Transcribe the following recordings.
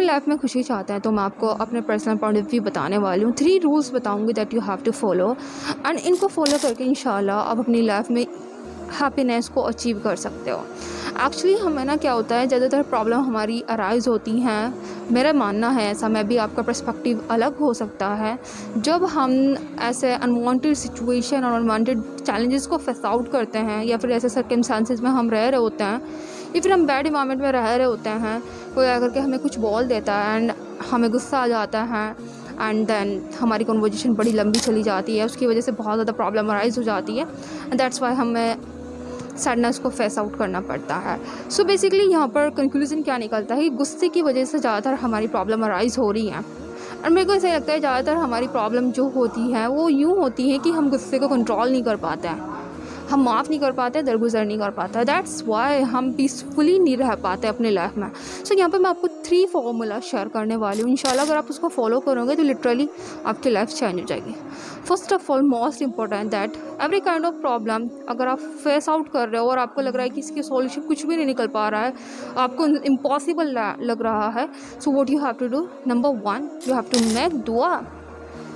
अपनी लाइफ में खुशी चाहते हैं तो मैं आपको अपने पर्सनल पॉइंट ऑफ व्यू बताने वाली हूँ। 3 रूल्स बताऊँगी that you have to follow, and इनको फॉलो करके इंशाल्लाह आप अपनी लाइफ में हैप्पीनेस को अचीव कर सकते हो। एक्चुअली हमें ना क्या होता है, ज़्यादातर प्रॉब्लम हमारी अराइज़ होती हैं, मेरा मानना है ऐसा, मैं भी आपका पर्सपेक्टिव अलग हो सकता है, जब हम ऐसे अनवांटेड सिचुएशन और अनवांटेड चैलेंजेस को फेस आउट करते हैं, या फिर ऐसे सर्कमस्टांसेस में हम रह रहे होते हैं, या फिर हम बैड इन्वायरमेंट में रह रहे होते हैं, कोई आकर के हमें कुछ बोल देता है एंड हमें गुस्सा आ जाता है, एंड देन हमारी कन्वर्सेशन बड़ी लंबी चली जाती है, उसकी वजह से बहुत ज़्यादा प्रॉब्लम अराइज़ हो जाती है, एंड दैट्स वाई हमें सैडनेस को फेस आउट करना पड़ता है। सो बेसिकली यहाँ पर कंक्लूजन क्या निकलता है कि गुस्से की वजह से ज़्यादातर हमारी प्रॉब्लम अराइज़ हो रही हैं, और मेरे को ऐसा लगता है ज़्यादातर हमारी प्रॉब्लम जो होती है वो यूँ होती है कि हम गुस्से को कंट्रोल नहीं कर पाते हैं, हम माफ़ नहीं कर पाते, दरगुजर नहीं कर पाते, दैट्स वाई हम पीसफुली नहीं रह पाते अपने लाइफ में। सो यहाँ पर मैं आपको 3 फार्मूला शेयर करने वाली हूँ। इंशाल्लाह अगर आप उसको फॉलो करोगे तो लिटरली आपकी लाइफ चेंज हो जाएगी। First of all, most important that every kind of problem अगर आप फेस आउट कर रहे हो और आपको लग रहा है कि इसकी सॉल्यूशन कुछ भी नहीं निकल पा रहा है, आपको इम्पॉसिबल लग रहा है, so what you have to do, number 1, you have to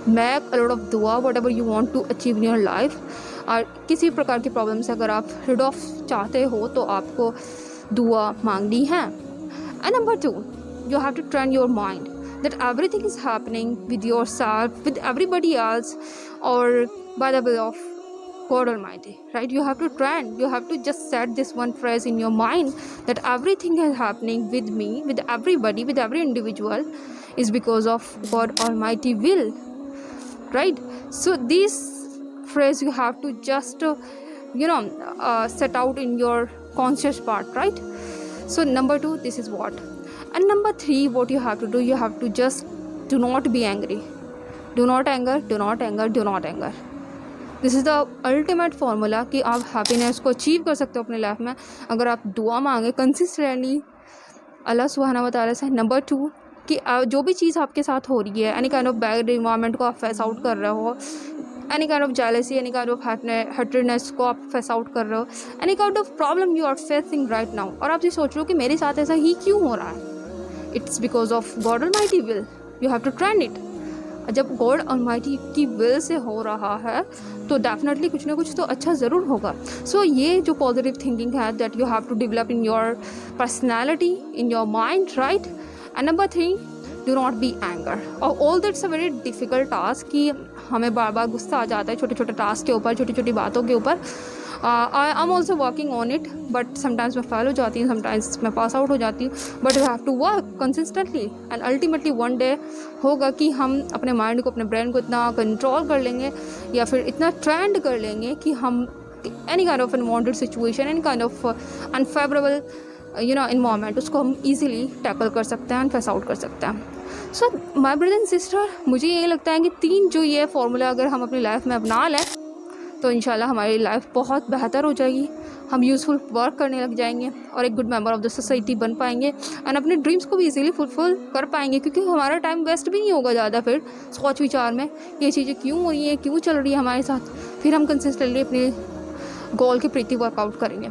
make a lot of दुआ whatever you want to achieve in your life. और किसी प्रकार की प्रॉब्लम से अगर आप रिड ऑफ चाहते हो तो आपको दुआ मांगनी है। And number 2, you have to train your mind that everything is happening with yourself, with everybody else, or by the will of God Almighty, right? You have to just set this one phrase in your mind that everything is happening with me, with everybody, with every individual is because of God Almighty will, right? So this phrase you have to just set out in your conscious part, right? So number 2, this is what. And number 3, what you have to do, you have to just do not be angry. Do not anger, do not anger, do not anger. This is the ultimate formula कि आप happiness को achieve कर सकते हो अपने life में अगर आप दुआ मांगे कंसिस्टेंटली अल्लाह सुब्हानहू व तआला से। नंबर 2, कि जो भी चीज़ आपके साथ हो रही है, any kind of bad environment को आप फेस आउट कर रहे हो, any kind of jealousy, any kind of hurtedness को आप फेस आउट कर रहे हो, any kind of problem you are facing right now, और आप ये सोच रहे हो कि मेरे साथ ऐसा ही क्यों हो रहा है, it's because of God almighty will, you have to trend it. जब गॉड ऑलमाइटी की विल से हो रहा है तो डेफिनेटली कुछ ना कुछ तो अच्छा ज़रूर होगा। सो ये जो पॉजिटिव थिंकिंग है that you have to develop in your personality, in your mind, right. And number 3, do not be anger. और all that's a very difficult task कि हमें बार बार गुस्सा आ जाता है छोटे छोटे टास्क के ऊपर, छोटी छोटी बातों के ऊपर। I am also working on it, but sometimes मैं फेल हो जाती हूँ, समटाइम्स मैं पास आउट हो जाती हूँ, but you have to work consistently and ultimately one day होगा कि हम अपने माइंड को, अपने ब्रेन को इतना कंट्रोल कर लेंगे या फिर इतना ट्रेंड कर लेंगे कि हम any kind of unwanted situation, any kind of unfavourable environment, उसको हम ईजिली टैकल कर सकते हैं एंड फेस आउट कर सकते हैं। So my brother and sister, मुझे ये लगता है कि 3 जो ये फार्मूला अगर हम अपनी लाइफ में अपना लें तो इंशाल्लाह हमारी लाइफ बहुत बेहतर हो जाएगी, हम यूज़फुल वर्क करने लग जाएंगे और एक good member of the society बन पाएंगे एंड अपने ड्रीम्स को भी इजीली फुलफिल कर पाएंगे, क्योंकि हमारा टाइम वेस्ट भी नहीं होगा ज़्यादा फिर सोच विचार में ये चीज़ें क्यों हो रही हैं, क्यों चल रही है हमारे साथ। फिर हम कंसिस्टेंटली अपने गोल के प्रति वर्कआउट करेंगे।